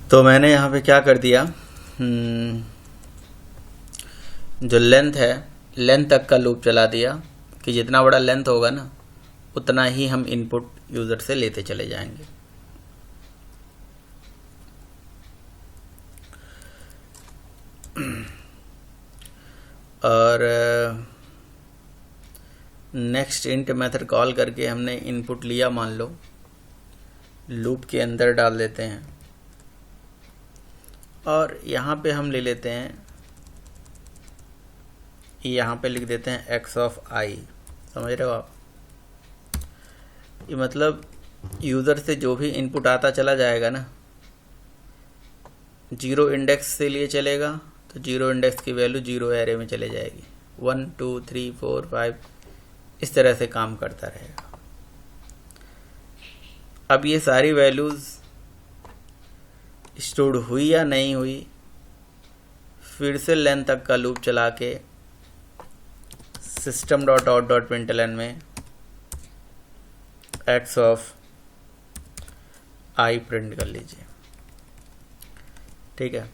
तो मैंने यहाँ पे क्या कर दिया, जो लेंथ है लेंथ तक का लूप चला दिया कि जितना बड़ा लेंथ होगा ना उतना ही हम इनपुट यूज़र से लेते चले जाएंगे। और नेक्स्ट इंट मेथड कॉल करके हमने इनपुट लिया, मान लो लूप के अंदर डाल देते हैं और यहाँ पे हम ले लेते हैं, यहाँ पे लिख देते हैं एक्स ऑफ आई। समझ रहे हो आप? ये मतलब यूज़र से जो भी इनपुट आता चला जाएगा ना, जीरो इंडेक्स से लिए चलेगा तो जीरो इंडेक्स की वैल्यू जीरो एरे में चले जाएगी, 1 2 3 4 5 इस तरह से काम करता रहेगा। अब ये सारी वैल्यूज़ स्टोर्ड हुई या नहीं हुई, फिर से लेंथ तक का लूप चला के system dot out dot println में एक्स ऑफ आई प्रिंट कर लीजिए। ठीक है,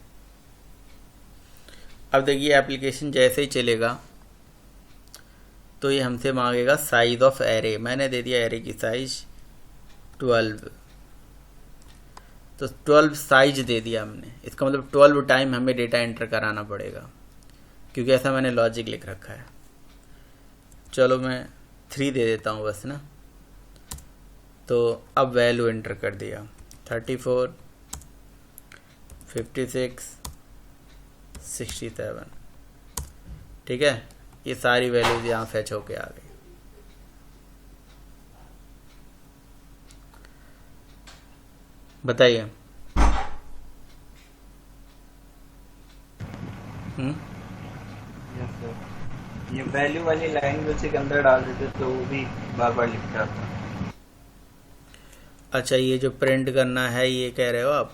अब देखिए एप्लीकेशन जैसे ही चलेगा तो ये हमसे मांगेगा साइज ऑफ एरे। मैंने दे दिया एरे की साइज 12, तो 12 साइज दे दिया हमने। इसका मतलब 12 टाइम हमें डेटा एंटर कराना पड़ेगा, क्योंकि ऐसा मैंने लॉजिक लिख रखा है। चलो मैं 3 दे देता हूँ बस ना। तो अब वैल्यू एंटर कर दिया 34 56 67। ठीक है, ये सारी वैल्यूज यहाँ फैच होके आ गई। बताइए। यस सर, ये वैल्यू वाली लाइन जो के अंदर डाल देते तो वो भी बार बार लिखता था। अच्छा, ये जो प्रिंट करना है ये कह रहे हो आप?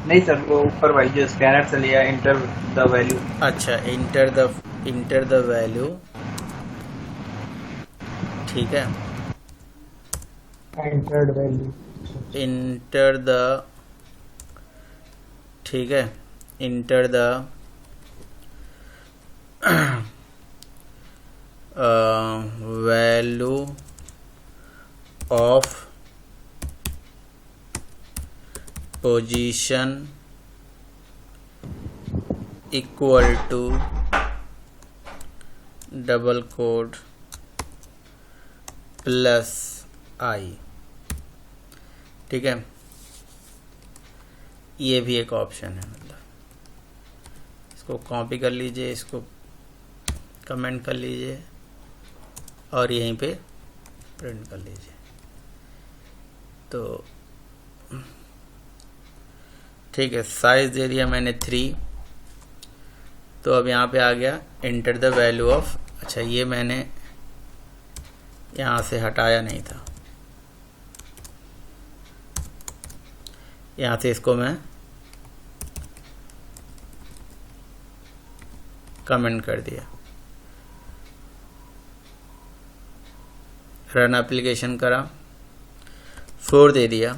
नहीं सर, वो ऊपर भाई जो स्कैनर से लिया इंटर द वैल्यू। अच्छा, इंटर द वैल्यू। ठीक है, एंटर्ड वैल्यू। इंटर द, ठीक है, enter the value of position equal to double code plus i. ठीक है, ये भी एक ऑप्शन है। मतलब इसको कॉपी कर लीजिए, इसको कमेंट कर लीजिए और यहीं पे प्रिंट कर लीजिए। तो ठीक है, साइज दे दिया मैंने 3। तो अब यहाँ पे आ गया एंटर द वैल्यू ऑफ। अच्छा, ये मैंने यहाँ से हटाया नहीं था, यहाँ से इसको मैं कमेंट कर दिया। रन एप्लीकेशन करा, 4 दे दिया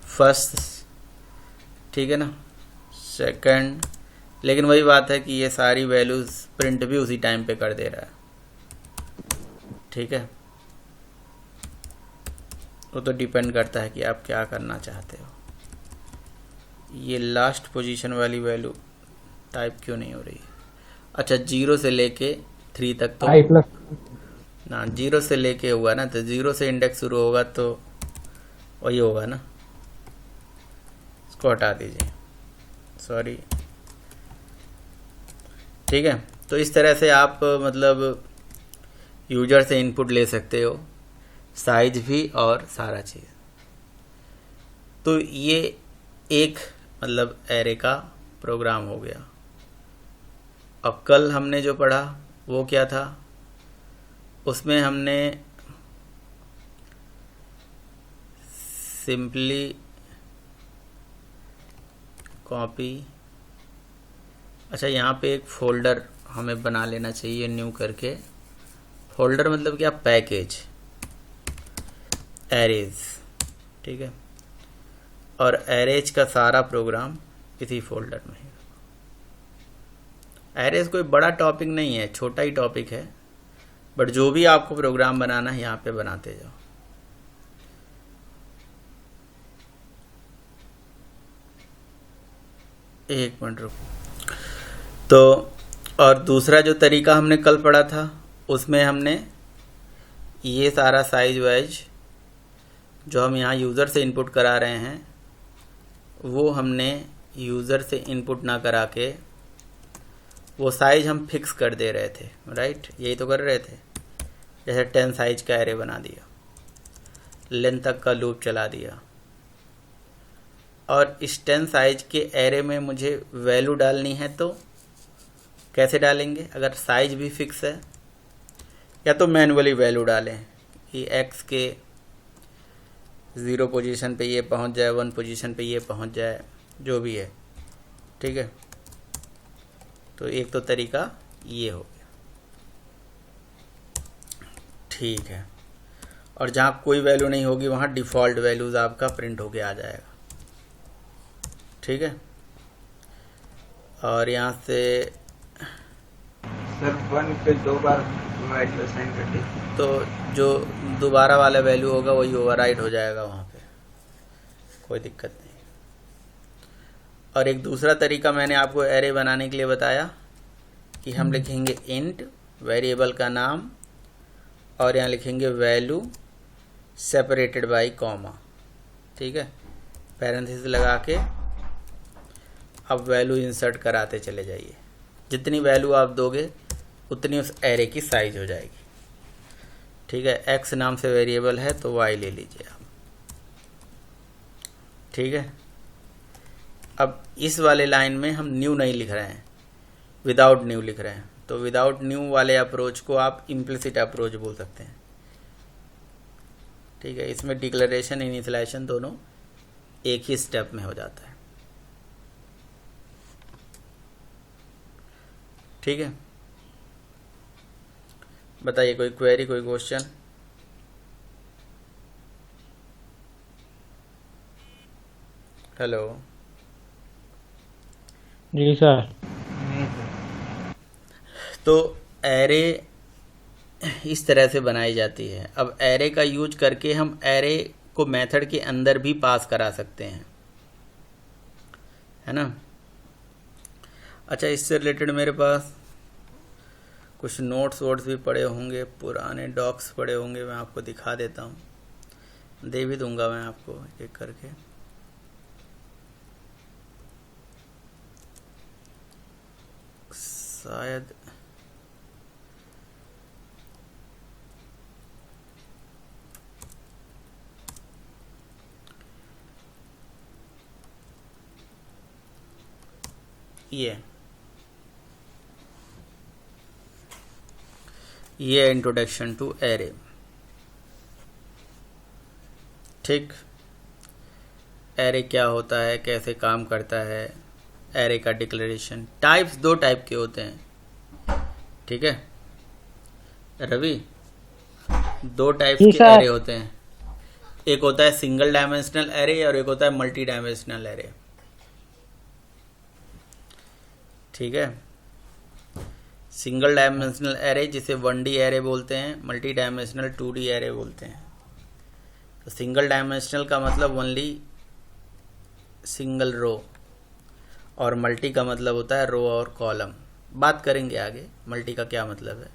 फर्स्ट। ठीक है ना, सेकंड। लेकिन वही बात है कि ये सारी वैल्यूज प्रिंट भी उसी टाइम पे कर दे रहा है। ठीक है, वो तो डिपेंड करता है कि आप क्या करना चाहते हो। ये लास्ट पोजीशन वाली वैल्यू टाइप क्यों नहीं हो रही है? अच्छा, 0 से लेके 3 तक तो आई प्लस ना, 0 से लेके हुआ ना, तो 0 से इंडेक्स शुरू होगा तो वही होगा ना। इसको हटा दीजिए, सॉरी। ठीक है, तो इस तरह से आप मतलब यूजर से इनपुट ले सकते हो, साइज भी और सारा चीज़। तो ये एक मतलब एरे का प्रोग्राम हो गया। अब कल हमने जो पढ़ा वो क्या था, उसमें हमने सिंपली कॉपी, अच्छा यहाँ पे एक फोल्डर हमें बना लेना चाहिए न्यू करके। फोल्डर मतलब क्या, पैकेज एरेज। ठीक है, और एरेज का सारा प्रोग्राम इसी फोल्डर में है। एरेज कोई बड़ा टॉपिक नहीं है, छोटा ही टॉपिक है, बट जो भी आपको प्रोग्राम बनाना है यहाँ पे बनाते जाओ। एक मिनट रुको। तो और दूसरा जो तरीका हमने कल पढ़ा था उसमें हमने ये सारा साइज वाइज जो हम यहाँ यूज़र से इनपुट करा रहे हैं वो हमने यूज़र से इनपुट ना करा के वो साइज हम फिक्स कर दे रहे थे, राइट? यही तो कर रहे थे। जैसे 10 साइज का एरे बना दिया, लेंथ तक का लूप चला दिया, और इस 10 साइज के एरे में मुझे वैल्यू डालनी है तो कैसे डालेंगे? अगर साइज भी फिक्स है, या तो मैनुअली वैल्यू डालें कि एक्स के 0 पोजीशन पे ये पहुंच जाए, 1 पोजीशन पे ये पहुंच जाए, जो भी है, ठीक है। तो एक तो तरीका ये हो गया, ठीक है। और जहाँ कोई वैल्यू नहीं होगी वहाँ डिफ़ॉल्ट वैल्यूज़ आपका प्रिंट होके आ जाएगा, ठीक है। और यहाँ से सर 1 पे 2 बार वैल्यू असाइन कर दी तो जो दोबारा वाला वैल्यू होगा वही ओवरराइट हो जाएगा वहाँ पे, कोई दिक्कत नहीं। और एक दूसरा तरीका मैंने आपको एरे बनाने के लिए बताया कि हम लिखेंगे इंट वेरिएबल का नाम और यहाँ लिखेंगे वैल्यू सेपरेटेड बाय कॉमा, ठीक है। पैरेंथेसिस लगा के अब वैल्यू इंसर्ट कराते चले जाइए। जितनी वैल्यू आप दोगे उतनी उस एरे की साइज हो जाएगी, ठीक है। एक्स नाम से वेरिएबल है तो वाई ले लीजिए आप, ठीक है। अब इस वाले लाइन में हम न्यू नहीं लिख रहे हैं, विदाउट न्यू लिख रहे हैं। तो विदाउट न्यू वाले अप्रोच को आप इम्प्लिसिट अप्रोच बोल सकते हैं, ठीक है। इसमें डिक्लेरेशन इनिशियलाइजेशन दोनों एक ही स्टेप में हो जाता है, ठीक है। बताइए कोई क्वेरी, कोई क्वेश्चन? हेलो जी सर। नहीं सर। तो एरे इस तरह से बनाई जाती है। अब एरे का यूज करके हम एरे को मेथड के अंदर भी पास करा सकते हैं, है ना। अच्छा, इससे रिलेटेड मेरे पास कुछ नोट्स वोट्स भी पड़े होंगे, पुराने डॉक्स पड़े होंगे, मैं आपको दिखा देता हूँ, दे भी दूंगा मैं आपको एक करके। शायद ये इंट्रोडक्शन टू एरे, ठीक। एरे क्या होता है, कैसे काम करता है, एरे का डिक्लेरेशन। टाइप्स 2 टाइप के होते हैं, ठीक है रवि। 2 टाइप जी के सर। एरे होते हैं, एक होता है सिंगल डायमेंशनल एरे और एक होता है मल्टी डायमेंशनल एरे, ठीक है। सिंगल डायमेंशनल एरे जिसे 1D एरे बोलते हैं, मल्टी डायमेंशनल 2D एरे बोलते हैं। तो सिंगल डायमेंशनल का मतलब ओनली सिंगल रो, और मल्टी का मतलब होता है रो और कॉलम। बात करेंगे आगे मल्टी का क्या मतलब है,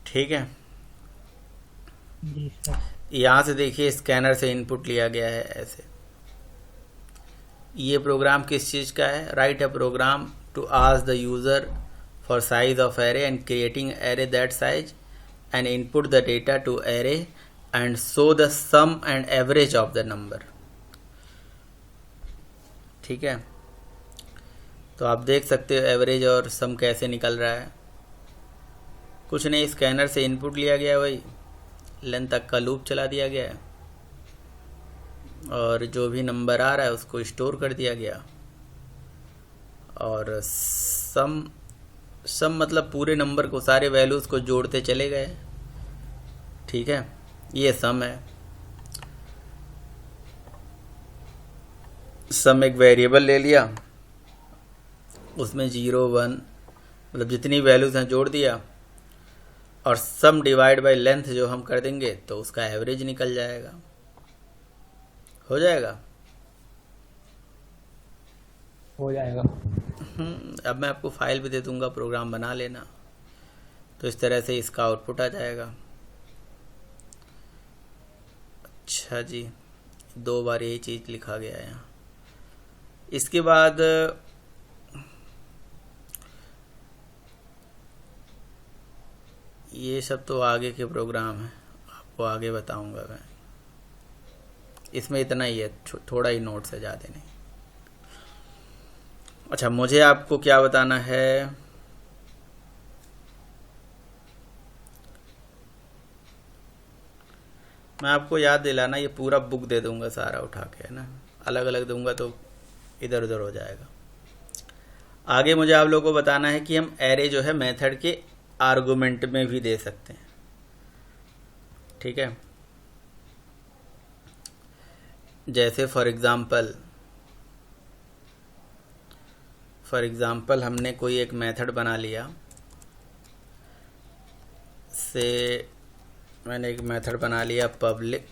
ठीक है। जी सर। यहाँ से देखिए स्कैनर से इनपुट लिया गया है ऐसे। ये प्रोग्राम किस चीज़ का है? Write a program to ask the user for size of array and creating array that size and input the data to array and show the sum and average of the number, ठीक है। तो आप देख सकते हो average और सम कैसे निकल रहा है। कुछ नहीं, स्कैनर से इनपुट लिया गया, वही लेंथ तक का लूप चला दिया गया है और जो भी नंबर आ रहा है उसको स्टोर कर दिया गया। और सम मतलब पूरे नंबर को, सारे वैल्यूज़ को जोड़ते चले गए, ठीक है। ये सम है। सम एक वेरिएबल ले लिया, उसमें 0 1 मतलब जितनी वैल्यूज़ हैं जोड़ दिया, और सम डिवाइड बाय लेंथ जो हम कर देंगे तो उसका एवरेज निकल जाएगा। हो जाएगा। हो जाएगा। अब मैं आपको फाइल भी दे दूंगा, प्रोग्राम बना लेना। तो इस तरह से इसका आउटपुट आ जाएगा। अच्छा जी, 2 बार यही चीज़ लिखा गया है यहाँ। इसके बाद ये सब तो आगे के प्रोग्राम हैं, आपको आगे बताऊंगा मैं। इसमें इतना ही है, थोड़ा ही नोट्स है, ज़्यादा नहीं। अच्छा, मुझे आपको क्या बताना है, मैं आपको याद दिलाना, ये पूरा बुक दे दूंगा सारा उठा के, है ना। अलग अलग दूंगा तो इधर उधर हो जाएगा। आगे मुझे आप लोगों को बताना है कि हम एरे जो है मेथड के आर्गुमेंट में भी दे सकते हैं। ठीक है, जैसे फॉर एग्जाम्पल हमने कोई एक मेथड बना लिया से, मैंने एक मेथड बना लिया पब्लिक।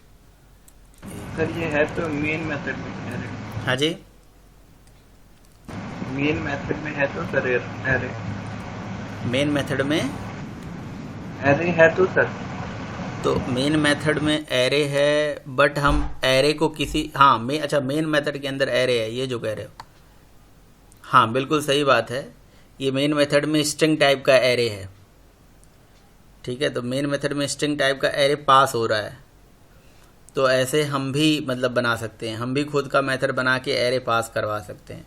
सर ये है तो मेन मेथड में एरे। हाँ जी, मेन मेथड में है तो सर एरे। मेन मेथड में एरे है तो सर। तो मेन मेथड में एरे है, बट हम एरे को किसी, हाँ अच्छा मेन मेथड के अंदर एरे है, ये जो कह रहे हो, हाँ बिल्कुल सही बात है। ये मेन मेथड में स्ट्रिंग टाइप का एरे है। ठीक है, तो मेन मेथड में स्ट्रिंग टाइप का एरे पास हो रहा है, तो ऐसे हम भी मतलब बना सकते हैं, हम भी खुद का मेथड बना के एरे पास करवा सकते हैं।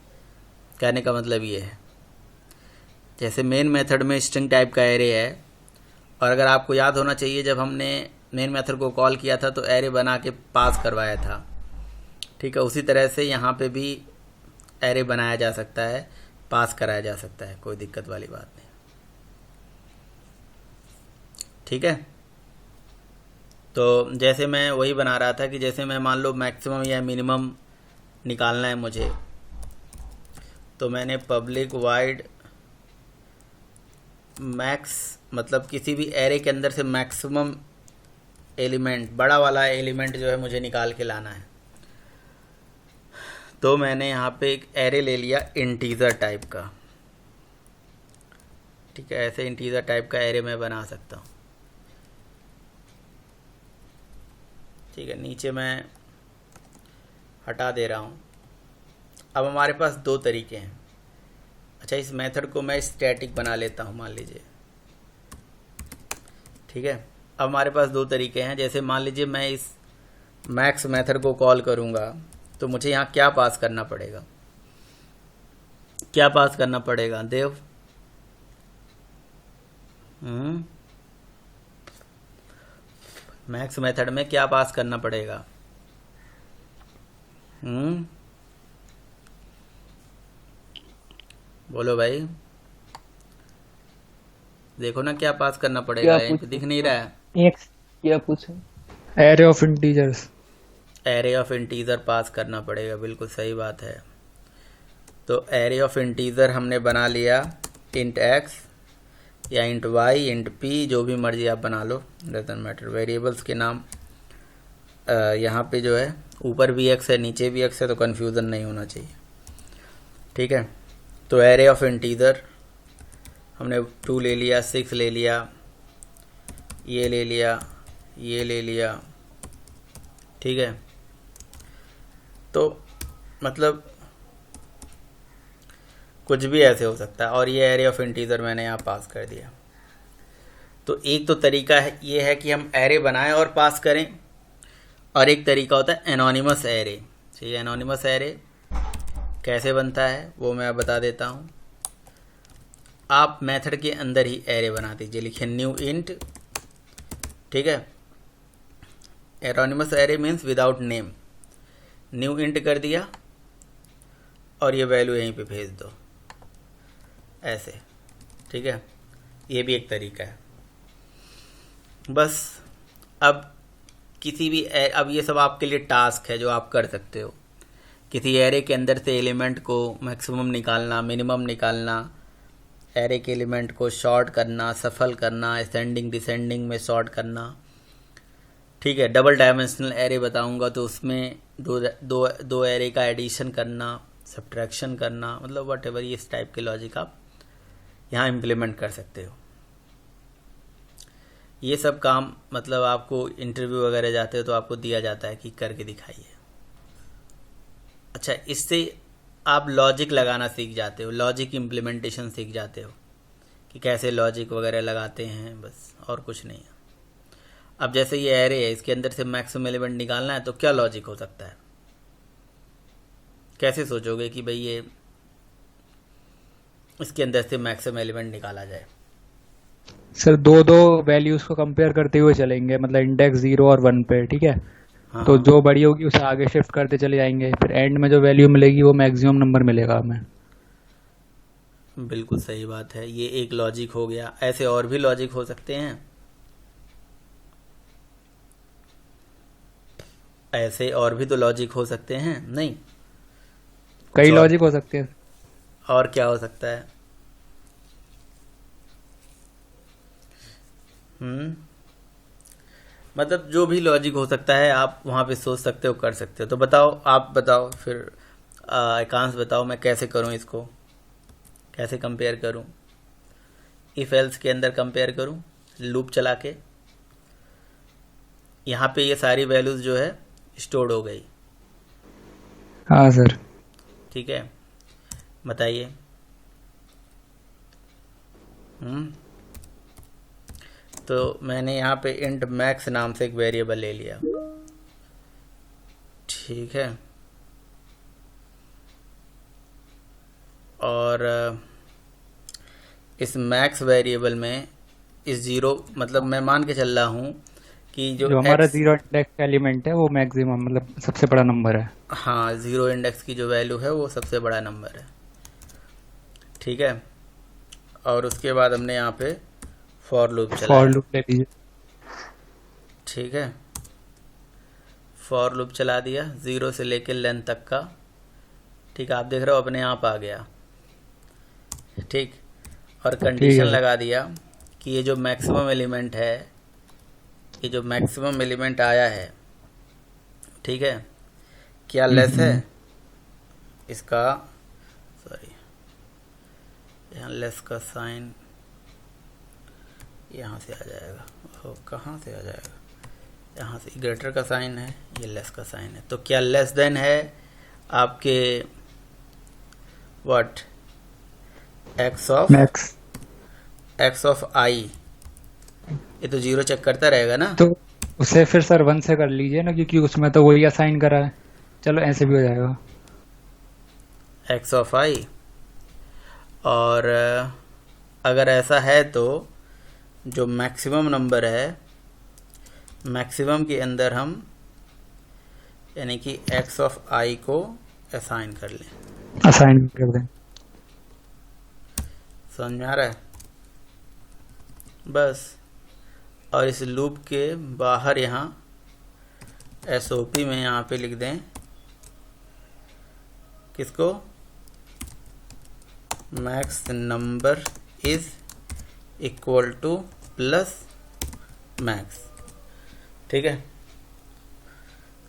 कहने का मतलब ये है, जैसे मेन मेथड में स्ट्रिंग टाइप का एरे है, और अगर आपको याद होना चाहिए जब हमने मेन मेथड को कॉल किया था तो एरे बना के पास करवाया था। ठीक है, उसी तरह से यहाँ पे भी एरे बनाया जा सकता है, पास कराया जा सकता है, कोई दिक्कत वाली बात नहीं। ठीक है, तो जैसे मैं वही बना रहा था कि जैसे मैं मान लो मैक्सिमम या मिनिमम निकालना है मुझे, तो मैंने पब्लिक वाइड मैक्स, मतलब किसी भी एरे के अंदर से मैक्सिमम एलिमेंट, बड़ा वाला एलिमेंट जो है मुझे निकाल के लाना है। तो मैंने यहाँ पे एक एरे ले लिया इंटीजर टाइप का। ठीक है, ऐसे इंटीजर टाइप का एरे मैं बना सकता हूँ। ठीक है, नीचे मैं हटा दे रहा हूँ। अब हमारे पास 2 तरीके हैं। अच्छा, इस मेथड को मैं स्टैटिक बना लेता हूँ, मान लीजिए। ठीक है, अब हमारे पास 2 तरीके हैं। जैसे मान लीजिए मैं इस मैक्स मेथड को कॉल करूँगा, तो मुझे यहाँ क्या पास करना पड़ेगा, क्या पास करना पड़ेगा देव? मैक्स मेथड में क्या पास करना पड़ेगा? बोलो भाई, देखो ना क्या पास करना पड़ेगा, यहीं पे दिख नहीं रहा है। एक्स क्या पूछे? Array of integers. Array of integer pass करना पड़ेगा, बिल्कुल सही बात है। तो एरे ऑफ इंटीजर हमने बना लिया, इंट एक्स या इंट वाई, इंट पी, जो भी मर्जी आप बना लो, डजंट मैटर। वेरिएबल्स के नाम यहाँ पे जो है ऊपर भी एक्स है नीचे भी एक्स है, तो कन्फ्यूज़न नहीं होना चाहिए। ठीक है, तो एरे ऑफ इंटीजर हमने 2 ले लिया, 6 ले लिया, ये ले लिया, ये ले लिया। ठीक है, तो मतलब कुछ भी ऐसे हो सकता है, और ये एरे ऑफ इंटीजर मैंने यहाँ पास कर दिया। तो एक तो तरीका है ये है कि हम एरे बनाएं और पास करें, और एक तरीका होता है एनोनिमस एरे। ठीक है, एनोनिमस एरे कैसे बनता है वो मैं बता देता हूँ। आप मेथड के अंदर ही एरे बना दीजिए, लिखिए न्यू इंट। ठीक है, anonymous array means without name. New int कर दिया और ये वैल्यू यहीं पे भेज दो, ऐसे। ठीक है, ये भी एक तरीका है। बस अब किसी भी अब ये सब आपके लिए टास्क है जो आप कर सकते हो। किसी एरे के अंदर से एलिमेंट को मैक्सिमम निकालना, मिनिमम निकालना, एरे के एलिमेंट को सॉर्ट करना, सफल करना, असेंडिंग डिसेंडिंग में सॉर्ट करना। ठीक है, डबल डायमेंशनल एरे बताऊंगा तो उसमें दो एरे का एडिशन करना, सब्ट्रैक्शन करना, मतलब वट एवर इस टाइप के लॉजिक आप यहाँ इम्प्लीमेंट कर सकते हो। ये सब काम मतलब आपको इंटरव्यू वगैरह जाते हो तो आपको दिया जाता है कि करके दिखाइए। अच्छा, इससे आप लॉजिक लगाना सीख जाते हो, लॉजिक इम्प्लीमेंटेशन सीख जाते हो कि कैसे लॉजिक वगैरह लगाते हैं, बस और कुछ नहीं है। अब जैसे ये एरे है, इसके अंदर से मैक्सिमम एलिमेंट निकालना है तो क्या लॉजिक हो सकता है? कैसे सोचोगे कि भाई ये इसके अंदर से मैक्सिमम एलिमेंट निकाला जाए? सर दो वैल्यूज को कंपेयर करते हुए चलेंगे, मतलब इंडेक्स 0 और 1 पे, ठीक है। हाँ, तो जो बड़ी होगी उसे आगे शिफ्ट करते चले जाएंगे, फिर एंड में जो वैल्यू मिलेगी वो मैक्सिमम नंबर मिलेगा हमें। बिल्कुल सही बात है, ये एक लॉजिक हो गया। ऐसे और भी लॉजिक हो सकते हैं, ऐसे और भी तो लॉजिक हो सकते हैं, नहीं? कई और लॉजिक हो सकते हैं। और क्या हो सकता है? मतलब जो भी लॉजिक हो सकता है आप वहाँ पे सोच सकते हो, कर सकते हो। तो बताओ, आप बताओ फिर, एकांश बताओ मैं कैसे करूँ इसको, कैसे कंपेयर करूँ? इफ एल्स के अंदर कंपेयर करूँ लूप चला के। यहाँ पे ये सारी वैल्यूज जो है स्टोर्ड हो गई। हाँ सर। ठीक है, बताइए। तो मैंने यहाँ पे इंट मैक्स नाम से एक वेरिएबल ले लिया, ठीक है। और इस मैक्स वेरिएबल में इस जीरो, मतलब मैं मान के चल रहा हूँ कि जो हमारा x, जीरो इंडेक्स एलिमेंट है वो मैक्सिमम, मतलब सबसे बड़ा नंबर है। हाँ, जीरो इंडेक्स की जो वैल्यू है वो सबसे बड़ा नंबर है, ठीक है। और उसके बाद हमने यहाँ पे फॉर लूप चलाया, फॉर लूप ले लीजिए। ठीक है। फॉर लूप चला दिया 0 से लेकर लेंथ तक का, ठीक है। आप देख रहे हो अपने आप आ गया, ठीक। और कंडीशन लगा दिया कि ये जो मैक्सिमम एलिमेंट है, ये जो मैक्सिमम एलिमेंट आया है, ठीक है, क्या लेस है इसका, सॉरी यहाँ लेस का साइन यहाँ से आ जाएगा, ओ कहाँ से आ जाएगा, यहाँ से ग्रेटर का साइन है, ये लेस का साइन है। तो क्या लेस देन है आपके व्हाट, एक्स ऑफ आई, ये तो 0 चेक करता रहेगा ना। तो उसे फिर सर 1 से कर लीजिए ना, क्योंकि उसमें तो वही असाइन करा है। चलो ऐसे भी हो जाएगा, एक्स ऑफ आई। और अगर ऐसा है तो जो मैक्सिमम नंबर है, मैक्सिमम के अंदर हम यानी कि एक्स ऑफ आई को असाइन कर लें, असाइन कर दें। समझ में आ रहा है? बस। और इस लूप के बाहर यहाँ एसओपी में यहाँ पे लिख दें किसको, max number is equal two plus max, ठीक है।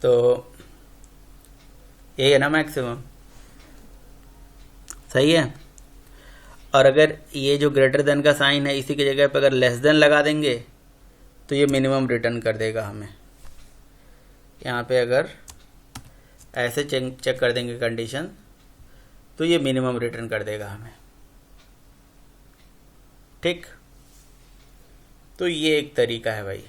तो ये है ना मैक्सिमम, सही है। और अगर ये जो ग्रेटर देन का साइन है इसी की जगह पर अगर लेस देन लगा देंगे तो ये मिनिमम रिटर्न कर देगा हमें। यहाँ पे अगर ऐसे चेक कर देंगे कंडीशन तो ये मिनिमम रिटर्न कर देगा हमें, ठीक। तो ये एक तरीका है भाई।